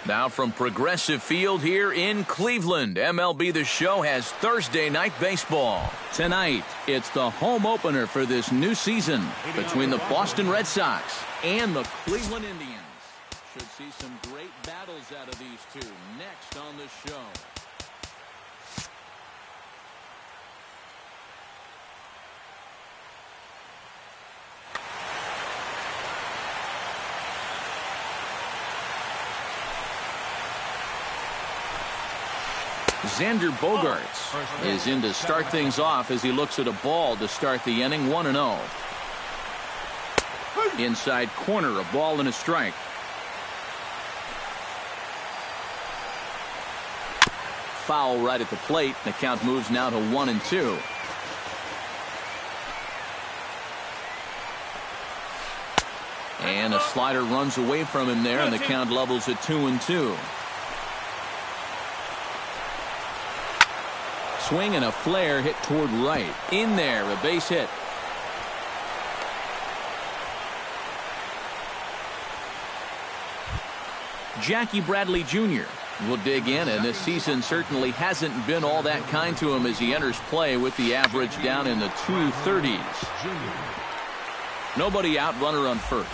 Now from Progressive Field here in Cleveland, MLB The Show has Thursday night baseball. Tonight, it's the home opener for this new season between the Boston Red Sox and the Cleveland Indians. Should see some great battles out of these two next on the show. Xander Bogaerts is in to start things off as he looks at a ball to start the inning, 1-0. Inside corner, a ball and a strike. Foul right at the plate. The count moves now to 1-2. And a slider runs away from him there, and the count levels at 2-2. Swing and a flare hit toward right. In there, a base hit. Jackie Bradley Jr. will dig in, and this season certainly hasn't been all that kind to him as he enters play with the average down in the 230s. Nobody out, runner on first.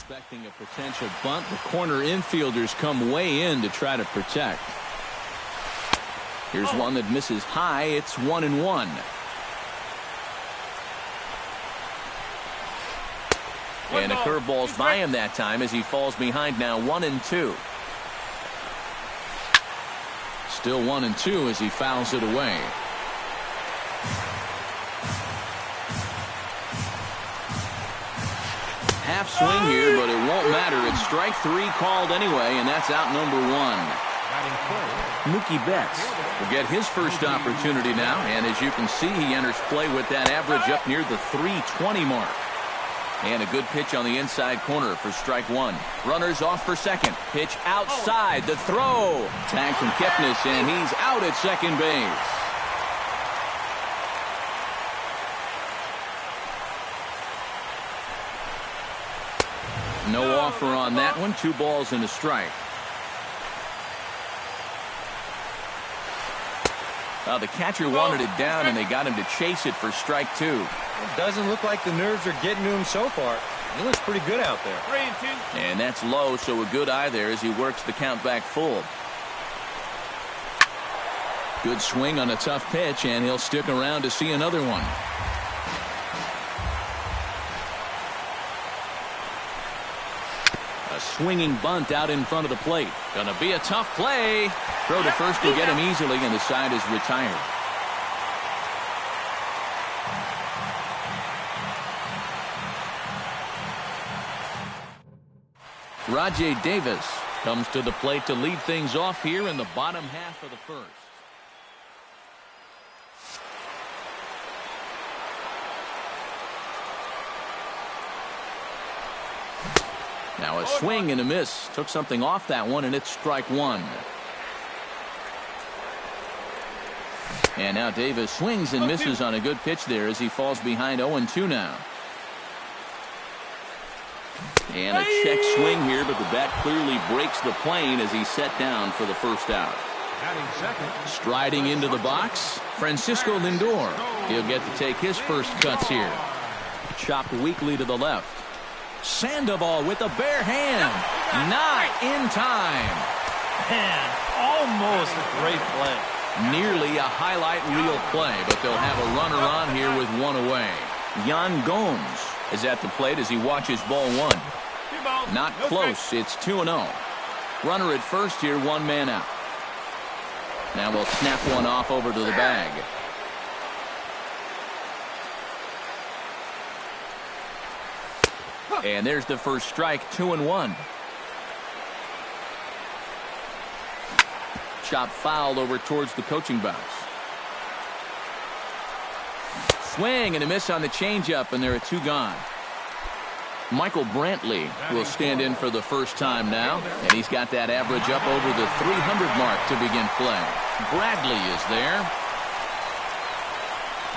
Expecting a potential bunt, the corner infielders come way in to try to protect. Here's one that misses high. It's 1-1. And a curveball's by him that time as he falls behind now, 1-2. Still 1-2 as he fouls it away. Half swing here, but it won't matter. It's strike three called anyway, and that's out number one. Mookie Betts will get his first opportunity now, and as you can see, he enters play with that average up near the 320 mark. And a good pitch on the inside corner for strike one. Runners off for second. Pitch outside. The throw. Tag from Kipnis, and he's out at second base. No offer on that one. 2 balls and a strike. The catcher wanted it down, and they got him to chase it for strike 2. It doesn't look like the nerves are getting to him so far. He looks pretty good out there. 3-2. And that's low, so a good eye there as he works the count back full. Good swing on a tough pitch, and he'll stick around to see another one. A swinging bunt out in front of the plate. Gonna be a tough play. Throw to first to get him easily, and the side is retired. Rajai Davis comes to the plate to lead things off here in the bottom half of the first. Now a swing and a miss. Took something off that one, and it's strike one. And now Davis swings and misses on a good pitch there as he falls behind 0-2 now. And a check swing here, but the bat clearly breaks the plane as he's set down for the first out. Striding into the box, Francisco Lindor. He'll get to take his first cuts here. Chopped weakly to the left. Sandoval with a bare hand. Not in time. Man, almost a great play. Nearly a highlight reel play, but they'll have a runner on here with one away. Yan Gomes is at the plate as he watches ball one. Not close. It's 2-0. Runner at first here, 1 man out. Now we'll snap one off over to the bag. And there's the first strike, 2-1. Chop fouled over towards the coaching box. Swing and a miss on the changeup, and there are 2 gone. Michael Brantley will stand in for the first time now, and he's got that average up over the 300 mark to begin play. Bradley is there.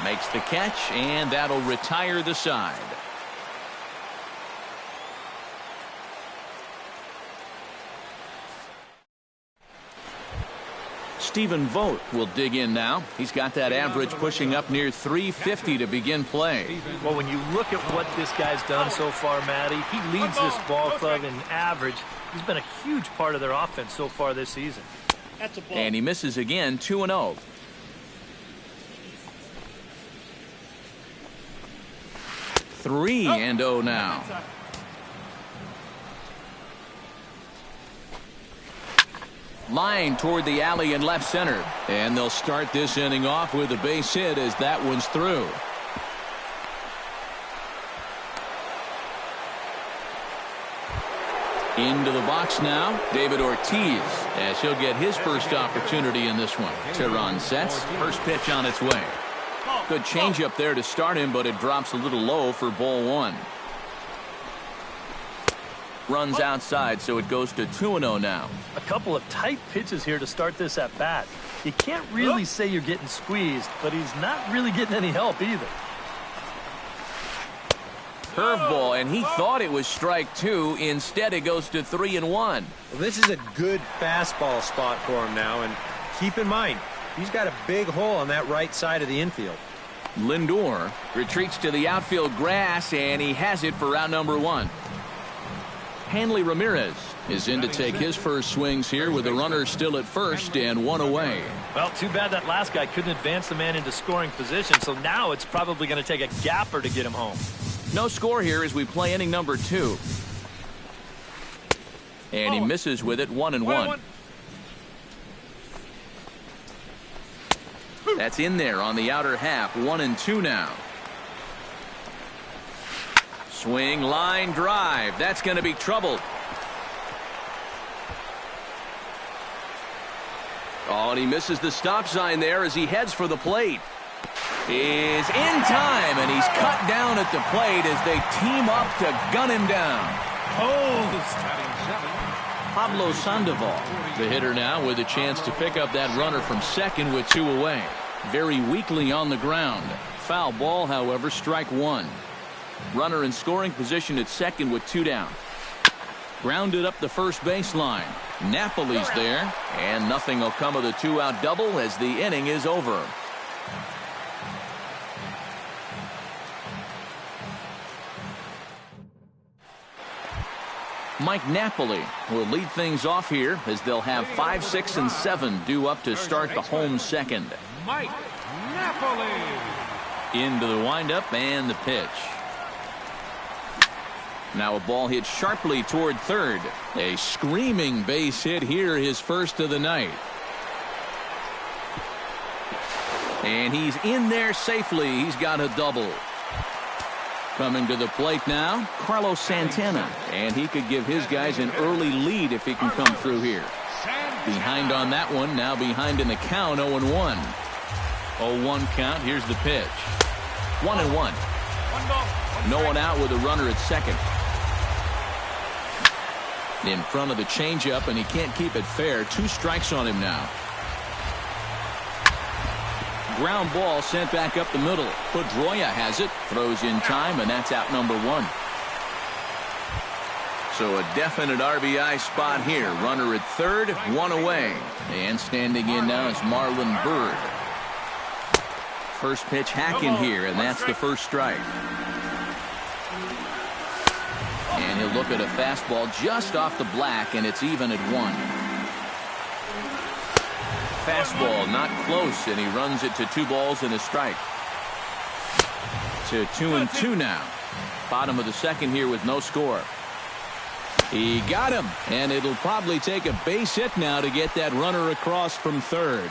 Makes the catch, and that'll retire the side. Stephen Vogt will dig in now. He's got that average pushing up near 350 to begin play. Well, when you look at what this guy's done so far, Matty, he leads this ball club in average. He's been a huge part of their offense so far this season. And he misses again, 2-0. Three and 0 now. Line toward the alley in left center. And they'll start this inning off with a base hit as that one's through. Into the box now, David Ortiz, as he'll get his first opportunity in this one. Tehran sets, first pitch on its way. Good changeup there to start him, but it drops a little low for ball one. Runs outside, so it goes to 2-0 now. A couple of tight pitches here to start this at bat. You can't really say you're getting squeezed, but he's not really getting any help either. Curveball, and he thought it was strike two. Instead, it goes to 3-1. Well, this is a good fastball spot for him now, and keep in mind, he's got a big hole on that right side of the infield. Lindor retreats to the outfield grass, and he has it for out number one. Hanley Ramirez is in to take his first swings here with the runner still at first and one away. Well, too bad that last guy couldn't advance the man into scoring position, so now it's probably going to take a gapper to get him home. No score here as we play inning number two. And he misses with it, 1-1. That's in there on the outer half, 1-2 now. Swing, line, drive. That's going to be trouble. Oh, and he misses the stop sign there as he heads for the plate. Is in time, and he's cut down at the plate as they team up to gun him down. Pablo Sandoval, the hitter now, with a chance to pick up that runner from second with two away. Very weakly on the ground. Foul ball, however, strike one. Runner in scoring position at second with two down. Grounded up the first baseline. Napoli's there, and nothing will come of the two-out double as the inning is over. Mike Napoli will lead things off here as they'll have 5, 6, and 7 due up to start the home second. Mike Napoli. Into the windup and the pitch. Now a ball hit sharply toward third. A screaming base hit here, his first of the night. And he's in there safely. He's got a double. Coming to the plate now, Carlos Santana. And he could give his guys an early lead if he can come through here. Behind on that one, now behind in the count, 0-1. 0-1 count, here's the pitch. 1-1. No one out with a runner at second. In front of the changeup, and he can't keep it fair. 2 strikes on him now. Ground ball sent back up the middle. Pedroia has it. Throws in time, and that's out number 1. So a definite RBI spot here. Runner at third, 1 away. And standing in now is Marlon Byrd. First pitch hack in here, and that's the first strike. And he'll look at a fastball just off the black, and it's even at 1. Fastball not close, and he runs it to 2 balls and a strike. To 2-2 now. Bottom of the second here with no score. He got him, and it'll probably take a base hit now to get that runner across from third.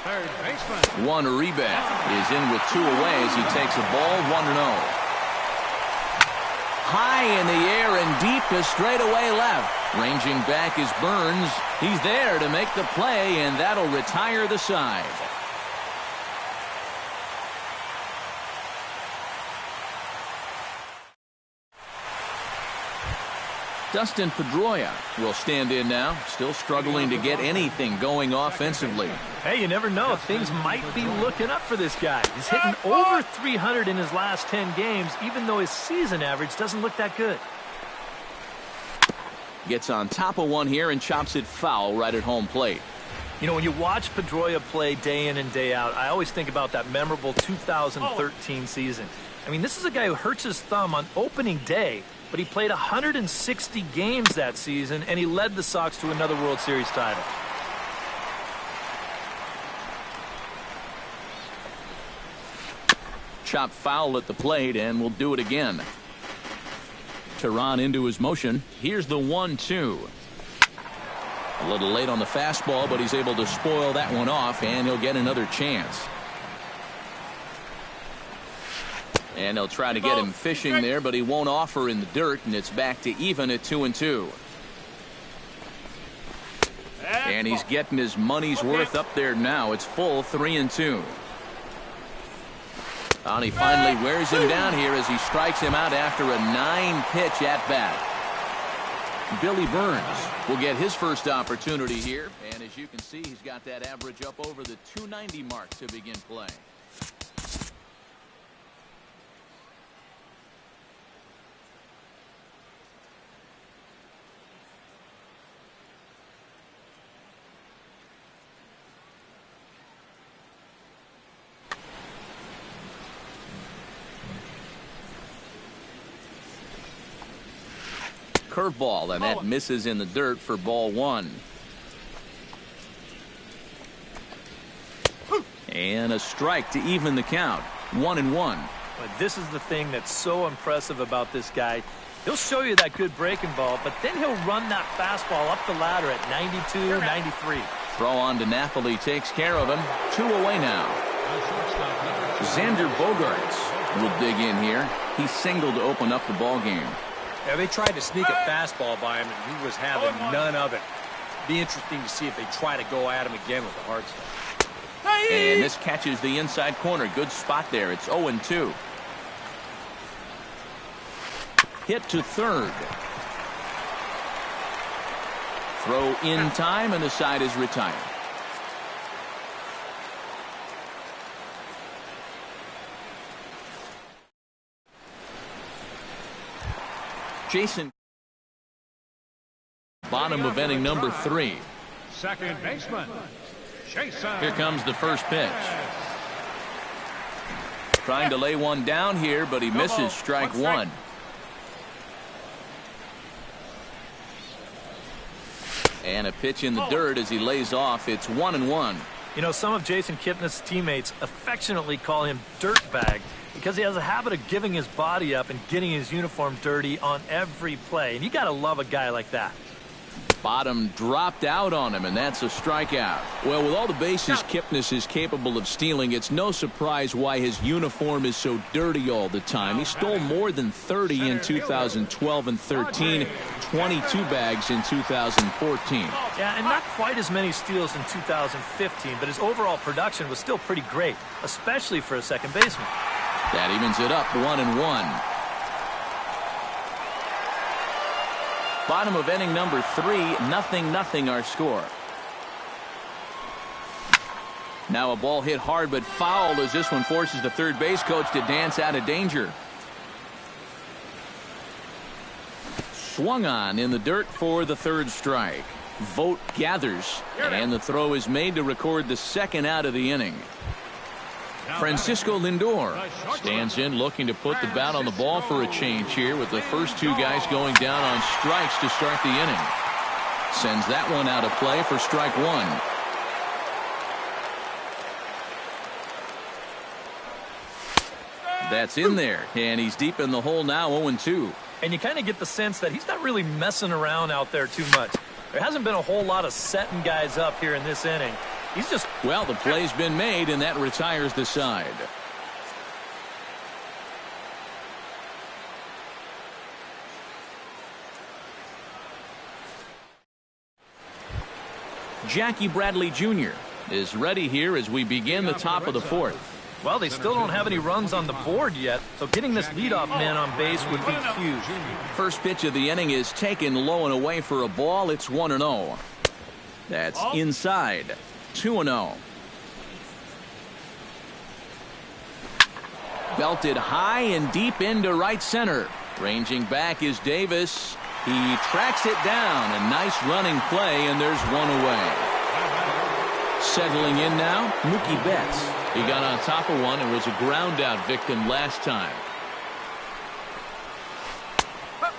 Third baseman Juan Uribe is in with 2 away as he takes a ball, 1-0. High in the air and deep to straightaway left. Ranging back is Burns. He's there to make the play, and that'll retire the side. Dustin Pedroia will stand in now, still struggling to get anything going offensively. Hey, you never know. Things might be looking up for this guy. He's hitting over 300 in his last 10 games, even though his season average doesn't look that good. Gets on top of one here and chops it foul right at home plate. You know, when you watch Pedroia play day in and day out, I always think about that memorable 2013 season. I mean, this is a guy who hurts his thumb on opening day, but he played 160 games that season, and he led the Sox to another World Series title. Chop foul at the plate, and we'll do it again. Tehran into his motion. Here's the 1-2. A little late on the fastball, but he's able to spoil that one off, and he'll get another chance. And they'll try to get him fishing there, but he won't offer in the dirt, and it's back to even at 2-2. And he's getting his money's worth up there now. It's full 3-2. And he finally wears him down here as he strikes him out after a 9-pitch at-bat. Billy Burns will get his first opportunity here, and as you can see, he's got that average up over the 290 mark to begin play. Curveball, and that misses in the dirt for ball one. And a strike to even the count. 1-1. But this is the thing that's so impressive about this guy. He'll show you that good breaking ball, but then he'll run that fastball up the ladder at 92, 93. Throw on to Napoli takes care of him. 2 away now. Xander Bogaerts will dig in here. He singled to open up the ball game. Yeah, they tried to sneak a fastball by him, and he was having none of it. Be interesting to see if they try to go at him again with the hard stuff. And this catches the inside corner. Good spot there. It's 0-2. Hit to third. Throw in time, and the side is retired. Jason, bottom of inning number 3. Second baseman, Jason. Here comes the first pitch. Trying to lay one down here, but he misses strike one. And a pitch in the dirt as he lays off. It's 1-1. You know, some of Jason Kipnis' teammates affectionately call him Dirtbag because he has a habit of giving his body up and getting his uniform dirty on every play. And you got to love a guy like that. Bottom dropped out on him, and that's a strikeout. Well, with all the bases Kipnis is capable of stealing, it's no surprise why his uniform is so dirty all the time. He stole more than 30 in 2012 and 13, 22 bags in 2014. Yeah, and not quite as many steals in 2015, but his overall production was still pretty great, especially for a second baseman. That evens it up 1-1. Bottom of inning number 3, 0-0 our score. Now a ball hit hard but foul as this one forces the third base coach to dance out of danger. Swung on in the dirt for the third strike. Vote gathers, and the throw is made to record the second out of the inning. Francisco Lindor stands in looking to put the bat on the ball for a change here with the first 2 guys going down on strikes to start the inning. Sends that one out of play for strike 1. That's in there, and he's deep in the hole now, 0-2. And you kind of get the sense that he's not really messing around out there too much. There hasn't been a whole lot of setting guys up here in this inning. He's just... Well, the play's been made, and that retires the side. Jackie Bradley Jr. is ready here as we begin the top of the 4th. Well, they still don't have any runs on the board yet, so getting this leadoff man on base would be huge. First pitch of the inning is taken low and away for a ball. It's 1-0. That's inside. 2-0. Belted high and deep into right center. Ranging back is Davis. He tracks it down. A nice running play, and there's one away. Settling in now, Mookie Betts. He got on top of one and was a ground out victim last time.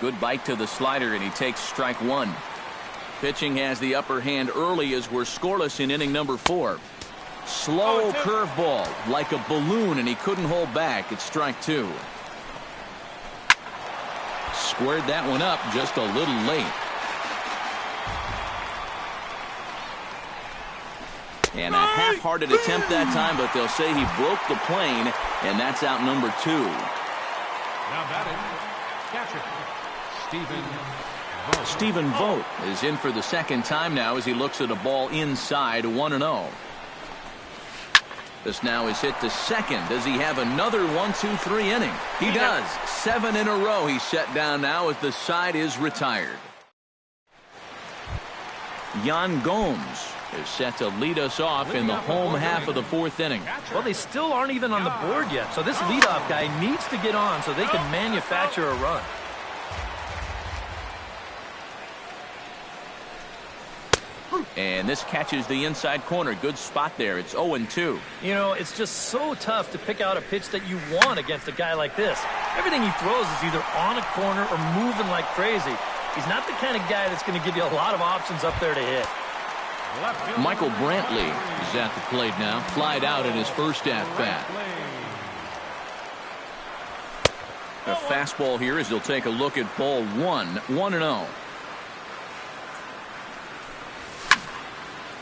Good bite to the slider, and he takes strike one. Pitching has the upper hand early as we're scoreless in inning number 4. Slow curveball like a balloon, and he couldn't hold back. It's strike 2. Squared that one up just a little late. And a half-hearted attempt that time, but they'll say he broke the plane, and that's out number 2. Now batting, catcher, Stephen Vogt is in for the second time now as he looks at a ball inside. 1-0. This now is hit to second. Does he have another 1-2-3 inning? He does. 7 in a row he's set down now as the side is retired. Yan Gomes is set to lead us off in the home half of the 4th inning. Well, they still aren't even on the board yet, so this leadoff guy needs to get on so they can manufacture a run. And this catches the inside corner. Good spot there. It's 0-2. You know, it's just so tough to pick out a pitch that you want against a guy like this. Everything he throws is either on a corner or moving like crazy. He's not the kind of guy that's going to give you a lot of options up there to hit. Michael Brantley is at the plate now. Flied out in his first at-bat. A fastball here as he'll take a look at ball 1. 1-0.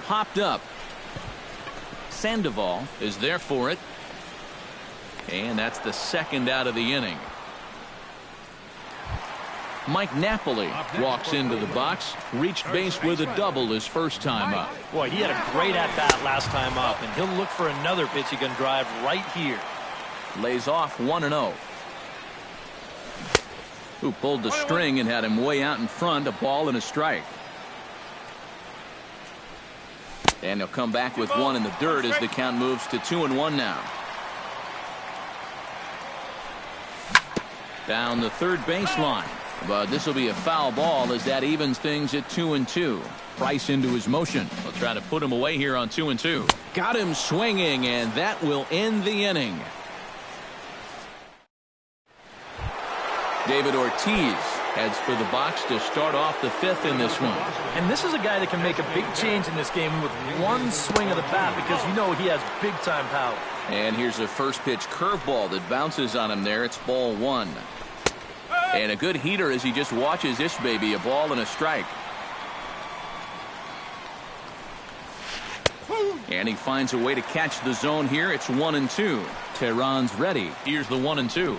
Popped up. Sandoval is there for it. And that's the second out of the inning. Mike Napoli walks into the box. Reached base with a double his first time up. Boy, he had a great at-bat last time up, and he'll look for another pitch he can drive right here. Lays off 1-0. Who pulled the string and had him way out in front. A ball and a strike. And he'll come back with one in the dirt as the count moves to 2-1 now. Down the third baseline. But this will be a foul ball as that evens things at 2-2. Price into his motion. They'll try to put him away here on 2-2. Got him swinging, and that will end the inning. David Ortiz heads for the box to start off the 5th in this one. And this is a guy that can make a big change in this game with one swing of the bat because you know he has big-time power. And here's a first pitch curveball that bounces on him there. It's ball 1. And a good heater as he just watches this baby. A ball and a strike. And he finds a way to catch the zone here. It's 1-2. Tehran's ready. Here's the 1-2.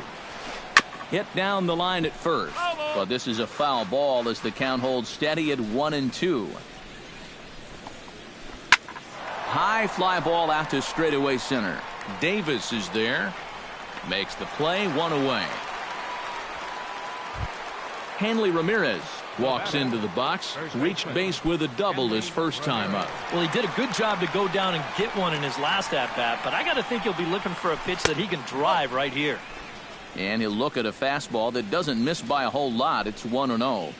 Hit down the line at first. But this is a foul ball as the count holds steady at 1-2. High fly ball out to straightaway center. Davis is there. Makes the play. 1 away. Hanley Ramirez walks into the box. Reached base with a double his first time up. Well, he did a good job to go down and get one in his last at-bat, but I got to think he'll be looking for a pitch that he can drive right here. And he'll look at a fastball that doesn't miss by a whole lot. It's 1-0.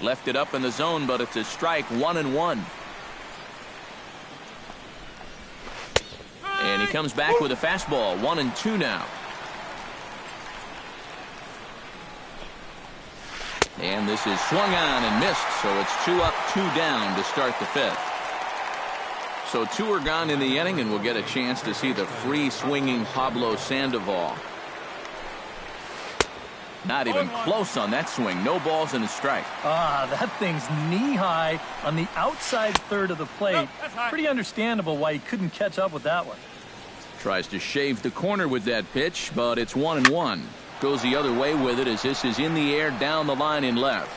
Left it up in the zone, but it's a strike. 1-1. And he comes back with a fastball. 1-2 now. And this is swung on and missed, so it's 2 up, 2 down to start the 5th. So 2 are gone in the inning, and we'll get a chance to see the free swinging Pablo Sandoval. Not even close on that swing. No balls and a strike. That thing's knee high on the outside third of the plate. Pretty understandable why he couldn't catch up with that one. Tries to shave the corner with that pitch, but it's 1-1. Goes the other way with it as this is in the air down the line in left.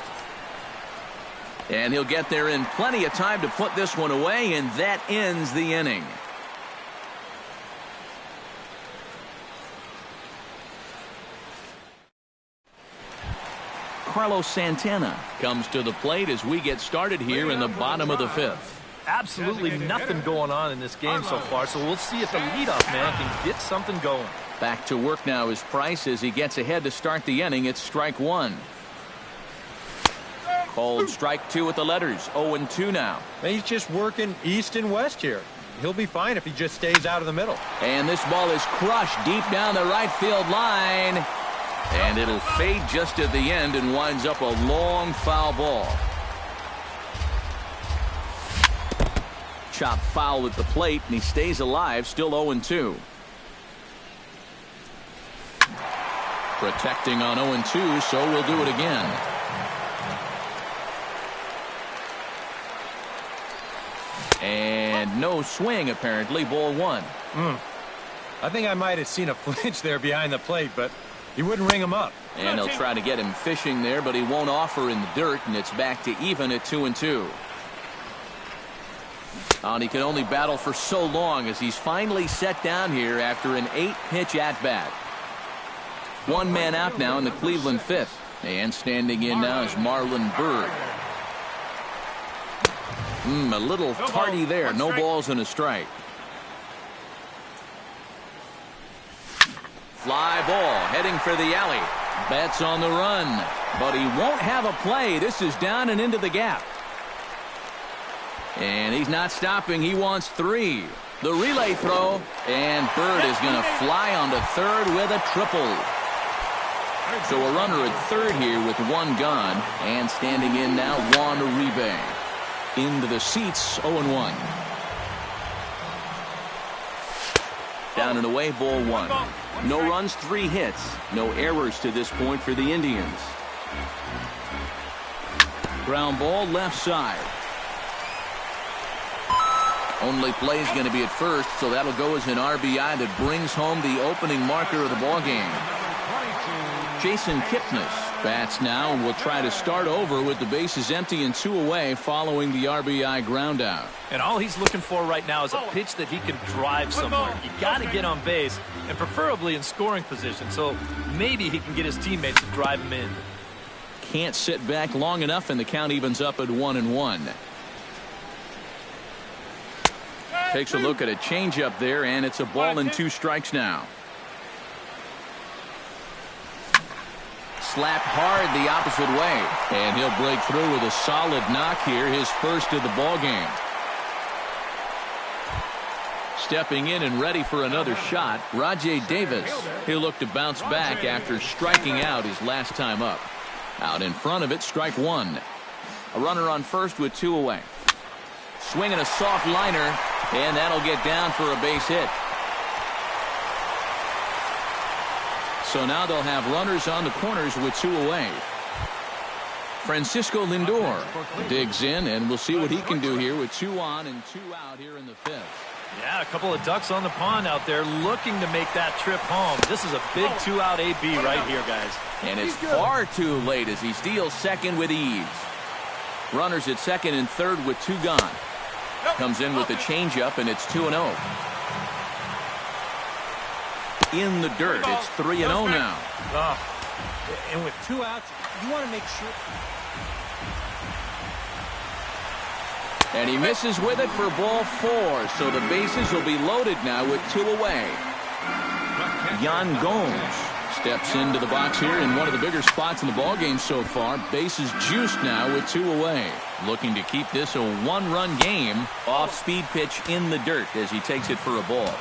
And he'll get there in plenty of time to put this one away, and that ends the inning. Carlos Santana comes to the plate as we get started here in the bottom of the fifth. Absolutely nothing going on in this game so far, so we'll see if the leadoff man can get something going. Back to work now is Price as he gets ahead to start the inning. It's strike one. Called strike two with the letters. 0-2 now. He's just working east and west here. He'll be fine if he just stays out of the middle. And this ball is crushed deep down the right field line. And it'll fade just at the end and winds up a long foul ball. Chop foul at the plate, and he stays alive, still 0-2. Protecting on 0-2, so we'll do it again. And no swing, apparently. Ball one. I think I might have seen a flinch there behind the plate, but he wouldn't ring him up. And they'll try to get him fishing there, but he won't offer in the dirt, and it's back to even at 2-2. And he can only battle for so long as he's finally set down here after an 8-pitch at-bat. One man out now in the Cleveland fifth. And standing in now is Marlon Byrd. A little tardy there. No balls and a strike. Fly ball heading for the alley. Betts on the run, but he won't have a play. This is down and into the gap. And he's not stopping. He wants three. The relay throw, and Byrd is going to fly onto third with a triple. So a runner at third here with one gone, and standing in now Juan Uribe. Into the seats, 0-1. Down and away, ball one. No runs, 3 hits. No errors to this point for the Indians. Ground ball left side. Only play is going to be at first, so that'll go as an RBI that brings home the opening marker of the ballgame. Jason Kipnis bats now and will try to start over with the bases empty and 2 away following the RBI groundout. And all he's looking for right now is a pitch that he can drive somewhere. You got to get on base, and preferably in scoring position, so maybe he can get his teammates to drive him in. Can't sit back long enough, and the count evens up at 1-1. Takes a look at a changeup there, and it's a ball and 2 strikes now. Slapped hard the opposite way, and he'll break through with a solid knock here, his first of the ball game. Stepping in and ready for another shot, Rajai Davis. He'll look to bounce back after striking out his last time up. Out in front of it, strike one. A runner on first with 2 away. Swinging a soft liner, and that'll get down for a base hit. So now they'll have runners on the corners with 2 away. Francisco Lindor digs in, and we'll see what he can do here with 2 on and 2 out here in the fifth. Yeah, a couple of ducks on the pond out there looking to make that trip home. This is a big 2-out AB right here, guys. And it's far too late as he steals second with ease. Runners at second and third with 2 gone. Comes in with the changeup, and it's 2-0. In the dirt, it's 3-0 now. And with 2 outs, you want to make sure. And he misses with it for ball 4, so the bases will be loaded now with 2 away. Yan Gomes steps into the box here in one of the bigger spots in the ballgame so far. Bases juiced now with 2 away. Looking to keep this a 1-run game. Off-speed pitch in the dirt as he takes it for a ball.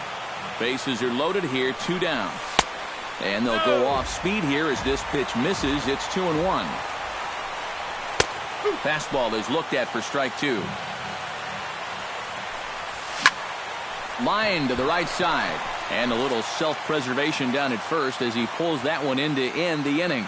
Bases are loaded here, 2 down. And they'll go off speed here as this pitch misses. It's 2-1. Fastball is looked at for strike 2. Line to the right side. And a little self-preservation down at first as he pulls that one in to end the inning.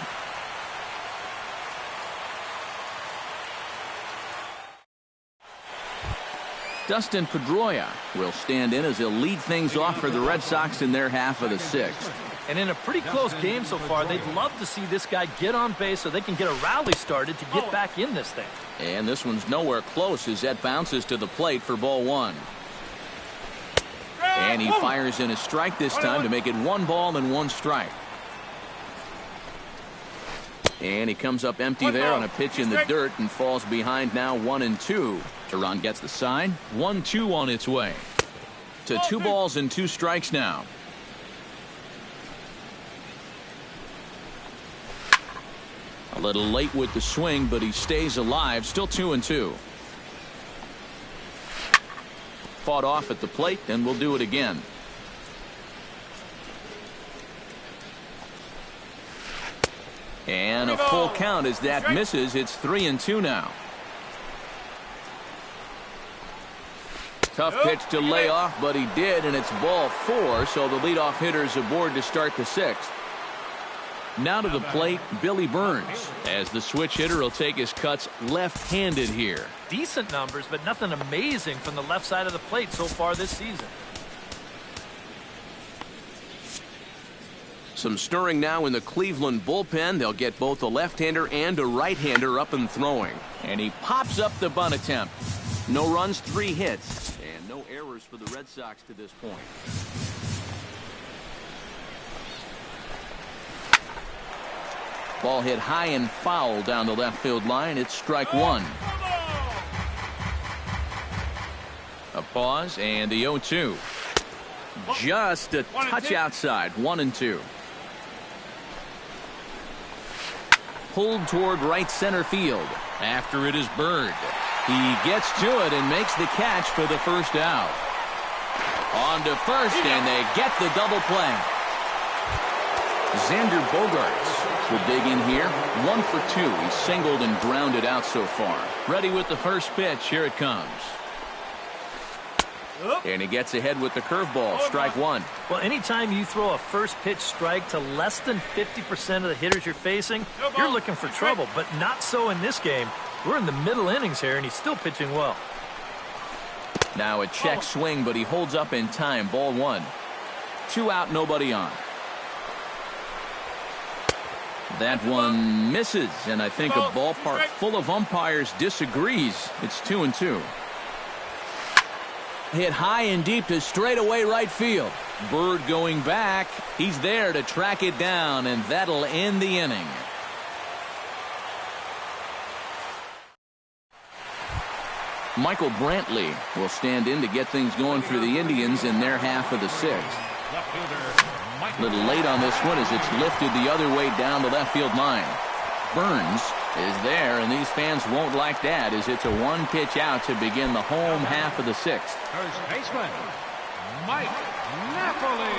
Dustin Pedroia will stand in as he'll lead things off for the Red Sox in their half of the 6th. And in a pretty close game so far, they'd love to see this guy get on base so they can get a rally started to get back in this thing. And this one's nowhere close as that bounces to the plate for ball 1. And he fires in a strike this time to make it 1 ball and 1 strike. And he comes up empty there on a pitch in the dirt and falls behind now 1-2. Tehran gets the sign. 1-2 on its way. To 2 balls and 2 strikes now. A little late with the swing, but he stays alive. Still 2-2. Fought off at the plate, and we'll do it again. And a full count as that misses. It's 3-2 now. Tough pitch to lay off, but he did, and it's ball 4, so the leadoff hitter's aboard to start the 6th. Now to the plate, Billy Burns, as the switch hitter will take his cuts left-handed here. Decent numbers, but nothing amazing from the left side of the plate so far this season. Some stirring now in the Cleveland bullpen. They'll get both a left-hander and a right-hander up and throwing. And he pops up the bunt attempt. No runs, 3 hits, and no errors for the Red Sox to this point. Ball hit high and foul down the left field line. It's strike 1. A pause and the 0-2. Just a touch outside. 1-2. Pulled toward right center field. After it is Bird. He gets to it and makes the catch for the first out. On to first, and they get the double play. Xander Bogaerts will dig in here. 1 for 2. He's singled and grounded out so far. Ready with the first pitch. Here it comes. And he gets ahead with the curveball. Strike 1. Well, anytime you throw a first pitch strike to less than 50% of the hitters you're facing, you're looking for trouble, but not so in this game. We're in the middle innings here, and he's still pitching well. Now a check swing, but he holds up in time. Ball 1. 2 out, nobody on. That one misses, and I think a ballpark full of umpires disagrees. It's 2-2. Hit high and deep to straightaway right field. Bird going back. He's there to track it down, and that'll end the inning. Michael Brantley will stand in to get things going for the Indians in their half of the 6th. A little late on this one as it's lifted the other way down the left field line. Burns is there, and these fans won't like that as it's a 1-pitch out to begin the home half of the 6th. First baseman, Mike Napoli.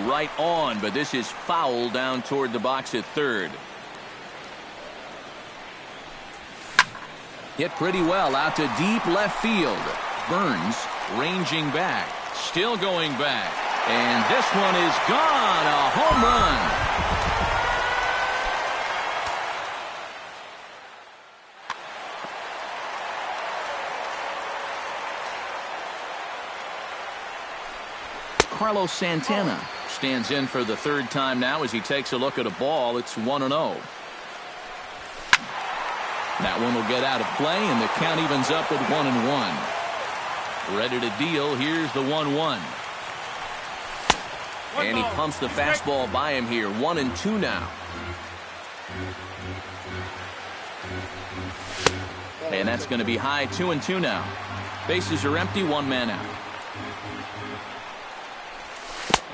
Right on, but this is foul down toward the box at third. Hit pretty well out to deep left field. Burns ranging back, still going back, and this one is gone. A home run. Carlos Santana stands in for the 3rd time now as he takes a look at a ball. It's 1-0. That one will get out of play, and the count evens up at 1-1. Ready to deal. Here's the 1-1. And he pumps the fastball by him here. 1-2 now. And that's going to be high. 2-2 now. Bases are empty. 1 man out.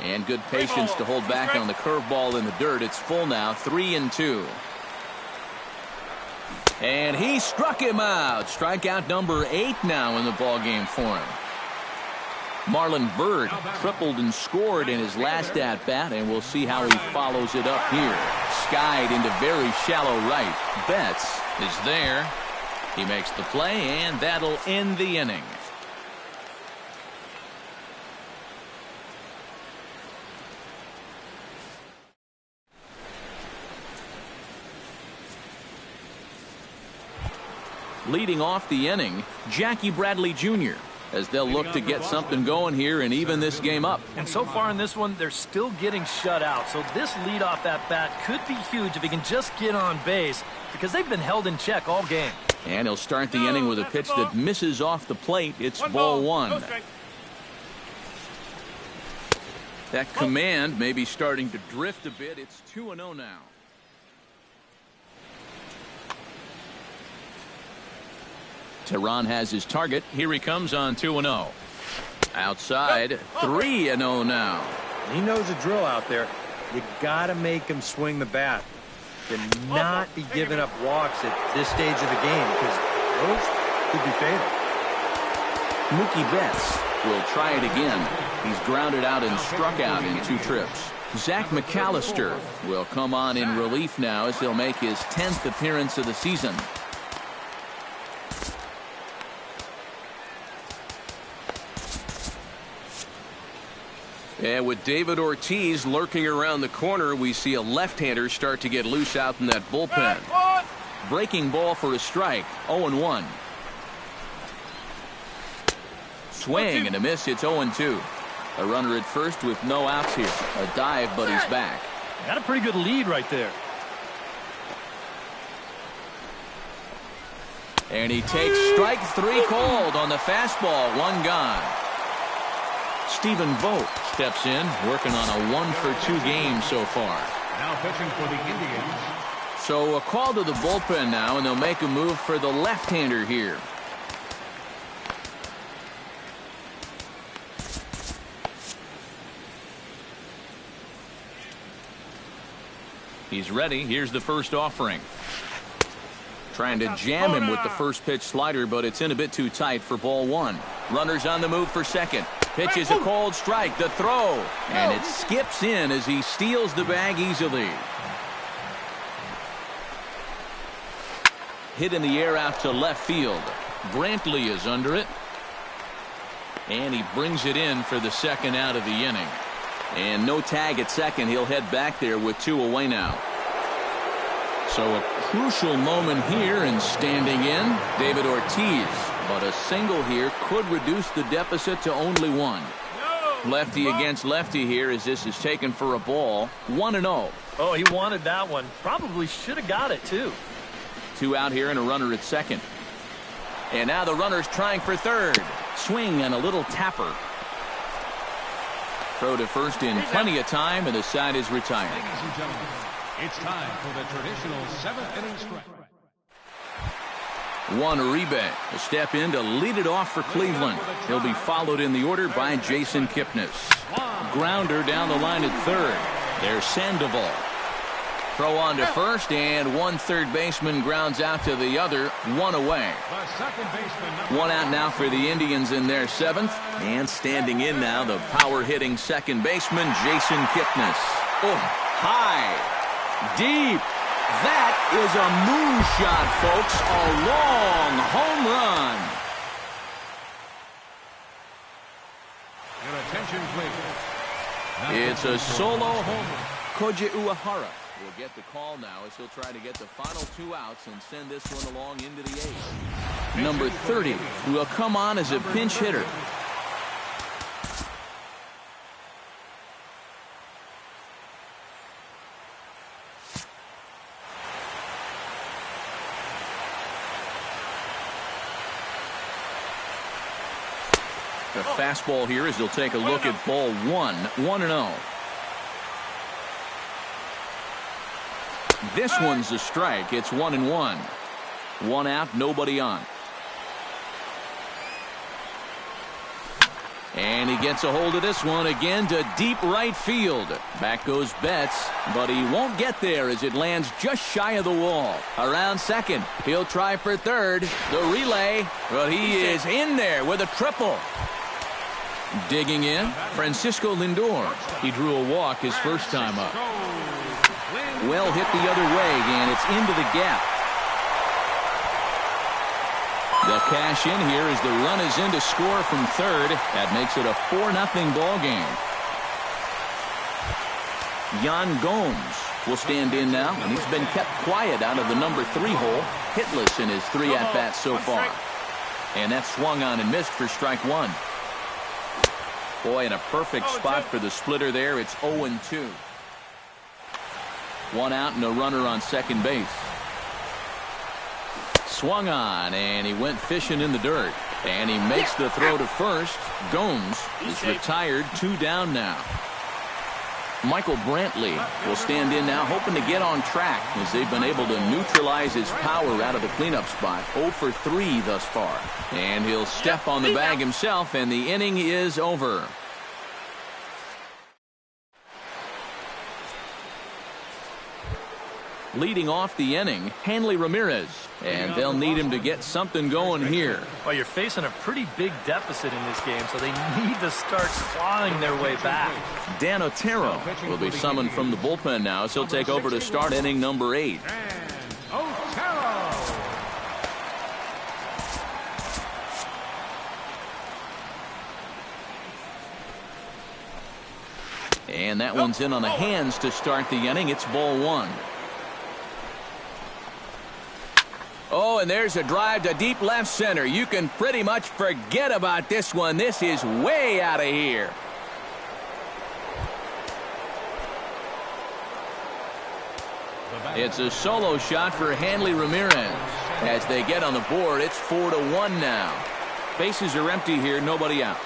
And good patience to hold back on the curveball in the dirt. It's full now. 3-2. And he struck him out. Strikeout number 8 now in the ballgame for him. Marlon Byrd tripled and scored in his last at-bat, and we'll see how he follows it up here. Skied into very shallow right. Betts is there. He makes the play, and that'll end the inning. Leading off the inning, Jackie Bradley Jr., as they'll look to get something going here and even this game up. And so far in this one, they're still getting shut out. So this leadoff at-bat could be huge if he can just get on base, because they've been held in check all game. And he'll start the inning with a pitch that misses off the plate. It's ball 1. That command may be starting to drift a bit. It's 2-0 now. Tehran has his target. Here he comes on 2-0. Outside, 3-0 now. He knows the drill out there. You got to make him swing the bat. Not be giving up walks at this stage of the game because those could be fatal. Mookie Betts will try it again. He's grounded out and struck out in 2 trips. Zach McAllister will come on in relief now as he'll make his 10th appearance of the season. And with David Ortiz lurking around the corner, we see a left-hander start to get loose out in that bullpen. Breaking ball for a strike, 0-1. Swing and a miss, it's 0-2. A runner at first with no outs here. A dive, but he's back. Got a pretty good lead right there. And he takes strike 3 called on the fastball, 1 gone. Stephen Vogt steps in, working on a 1-for-2 game so far. Now pitching for the Indians. So a call to the bullpen now, and they'll make a move for the left-hander here. He's ready. Here's the first offering. Trying to jam him with the first pitch slider, but it's in a bit too tight for ball 1. Runners on the move for second. Pitch is a cold strike. The throw. And it skips in as he steals the bag easily. Hit in the air out to left field. Brantley is under it. And he brings it in for the second out of the inning. And no tag at second. He'll head back there with 2 away now. So a crucial moment here, and standing in, David Ortiz. But a single here could reduce the deficit to only 1. Lefty against lefty here as this is taken for a ball. 1-0. Oh, he wanted that one. Probably should have got it, too. 2 out here and a runner at second. And now the runner's trying for third. Swing and a little tapper. Throw to first in plenty of time, and the side is retired. Ladies and gentlemen, it's time for the traditional 7th inning stretch. Juan Uribe will step in to lead it off for Cleveland. He'll be followed in the order by Jason Kipnis. Grounder down the line at third. There's Sandoval. Throw on to first, and 1 third baseman grounds out to the other. 1 away. 1 out now for the Indians in their 7th. And standing in now, the power-hitting second baseman, Jason Kipnis. Oh, high. Deep. That is a moonshot, folks. A long home run. Your attention, please. It's a solo homer. Koji Uehara will get the call now as he'll try to get the final 2 outs and send this one along into the 8th. Number 30 will come on as a pinch hitter. The fastball here as he'll take a look at ball 1. 1-0. This one's a strike. It's 1-1. 1 out, nobody on. And he gets a hold of this one again to deep right field. Back goes Betts, but he won't get there as it lands just shy of the wall. Around second, he'll try for third. The relay, but he is in there with a triple. Digging in, Francisco Lindor. He drew a walk his first time up. Well hit the other way, and it's into the gap. They'll cash in here as the run is in to score from third. That makes it a 4-0 ball game. Yan Gomes will stand in now, and he's been kept quiet out of the number 3 hole. Hitless in his 3 at-bats so far. And that's swung on and missed for strike 1. Boy, in a perfect spot for the splitter there. It's 0-2. 1 out and a runner on second base. Swung on, and he went fishing in the dirt. And he makes the throw to first. Gomes is retired. 2 down now. Michael Brantley will stand in now, hoping to get on track as they've been able to neutralize his power out of the cleanup spot. 0 for 3 thus far. And he'll step on the bag himself, and the inning is over. Leading off the inning, Hanley Ramirez. And they'll need him to get something going here. Well, you're facing a pretty big deficit in this game, so they need to start clawing their way back. Dan Otero will be summoned from the bullpen now, as he'll take over to start inning number 8. And that one's in on the hands to start the inning. It's ball 1. Oh, and there's a drive to deep left center. You can pretty much forget about this one. This is way out of here. It's a solo shot for Hanley Ramirez. As they get on the board, it's 4-1 now. Bases are empty here, nobody out.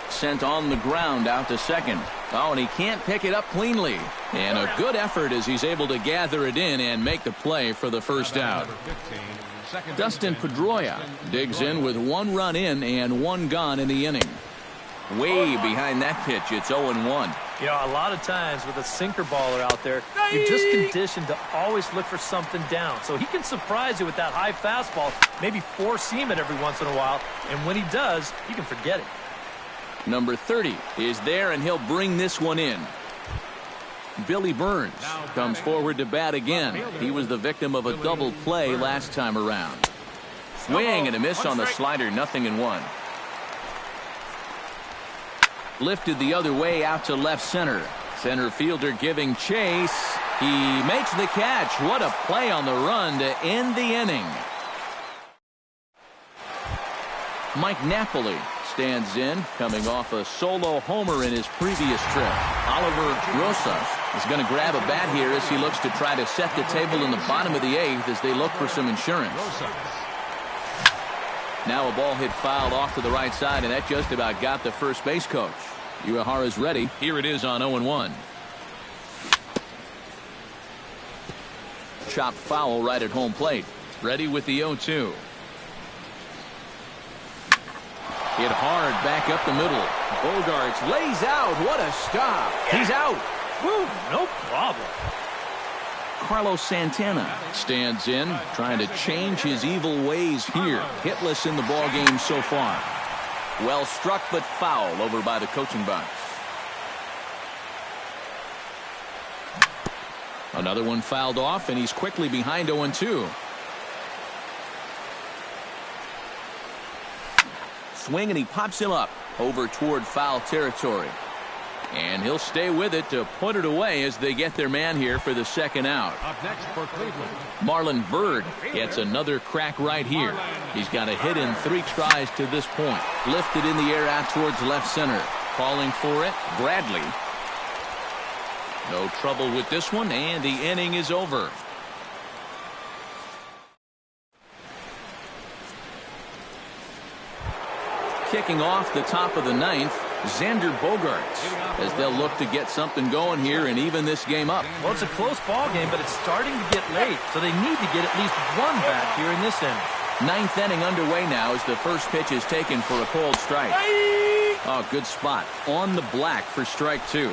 Sent on the ground out to second. Oh, and he can't pick it up cleanly. And a good effort as he's able to gather it in and make the play for the first out. Dustin Pedroia digs in with 1 run in and 1 gone in the inning. Way behind that pitch, it's 0-1. You know, a lot of times with a sinker baller out there, you're just conditioned to always look for something down. So he can surprise you with that high fastball, maybe four-seam it every once in a while. And when he does, you can forget it. Number 30 is there, and he'll bring this one in. Billy Burns comes forward to bat again. He was the victim of a double play last time around. Swing and a miss on the slider, 0-1. Lifted the other way out to left center. Center fielder giving chase. He makes the catch. What a play on the run to end the inning. Mike Napoli stands in, coming off a solo homer in his previous trip. Oliver Rosas is going to grab a bat here as he looks to try to set the table in the bottom of the 8th as they look for some insurance. Now a ball hit fouled off to the right side, and that just about got the first base coach. Uehara's ready. Here it is on 0-1. Chopped foul right at home plate. Ready with the 0-2. Hit hard back up the middle. Bogarts lays out. What a stop. He's out. Woo, no problem. Carlos Santana stands in, trying to change his evil ways here. Hitless in the ball game so far. Well struck, but foul over by the coaching box. Another one fouled off, and he's quickly behind 0-2. Swing, and he pops him up over toward foul territory. And he'll stay with it to put it away as they get their man here for the second out. Up next for Cleveland, Marlon Byrd gets another crack right here. He's got a hit in 3 tries to this point. Lifted in the air out towards left center. Calling for it, Bradley. No trouble with this one, and the inning is over. Kicking off the top of the 9th, Xander Bogaerts, as they'll look to get something going here and even this game up. Well, it's a close ball game, but it's starting to get late, so they need to get at least one back here in this inning. 9th inning underway now as the first pitch is taken for a cold strike. Oh, good spot on the black for strike 2.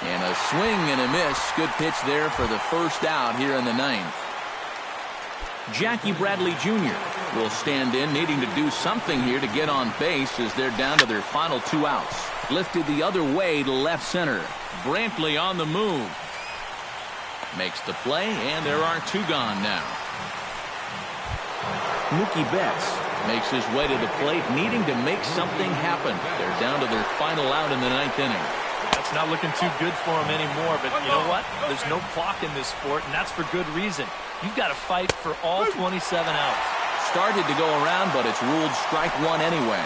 And a swing and a miss. Good pitch there for the first out here in the 9th. Jackie Bradley Jr. will stand in, needing to do something here to get on base as they're down to their final 2 outs. Lifted the other way to left center. Brantley on the move. Makes the play, and there are 2 gone now. Mookie Betts makes his way to the plate, needing to make something happen. They're down to their final out in the 9th inning. That's not looking too good for him anymore, but you know what? There's no clock in this sport, and that's for good reason. You've got to fight for all 27 outs. Started to go around, but it's ruled strike 1 anyway.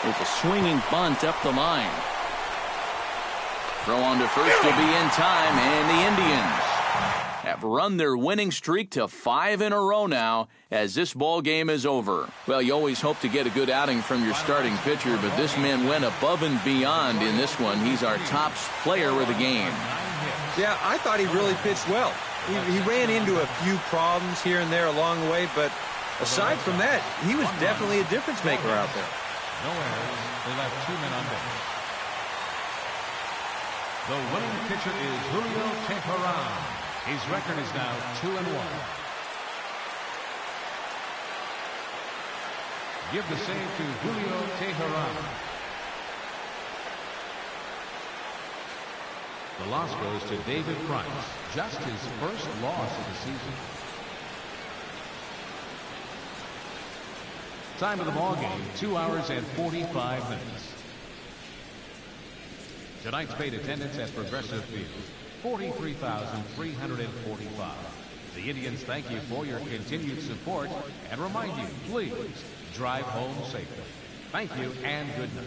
With a swinging bunt up the line. Throw on to first will be in time, and the Indians have run their winning streak to 5 in a row now as this ball game is over. Well, you always hope to get a good outing from your starting pitcher, but this man went above and beyond in this one. He's our top player of the game. Yeah, I thought he really pitched well. He ran into a few problems here and there along the way, but aside from that, he was definitely a difference maker out there. No errors. They left 2 men on base. The winning pitcher is Julio Teheran. His record is now 2-1. Give the save to Julio Teheran. The loss goes to David Price. Just his first loss of the season. Time of the ball game, 2 hours and 45 minutes. Tonight's paid attendance at Progressive Field, 43,345. The Indians thank you for your continued support and remind you, please drive home safely. Thank you and good night.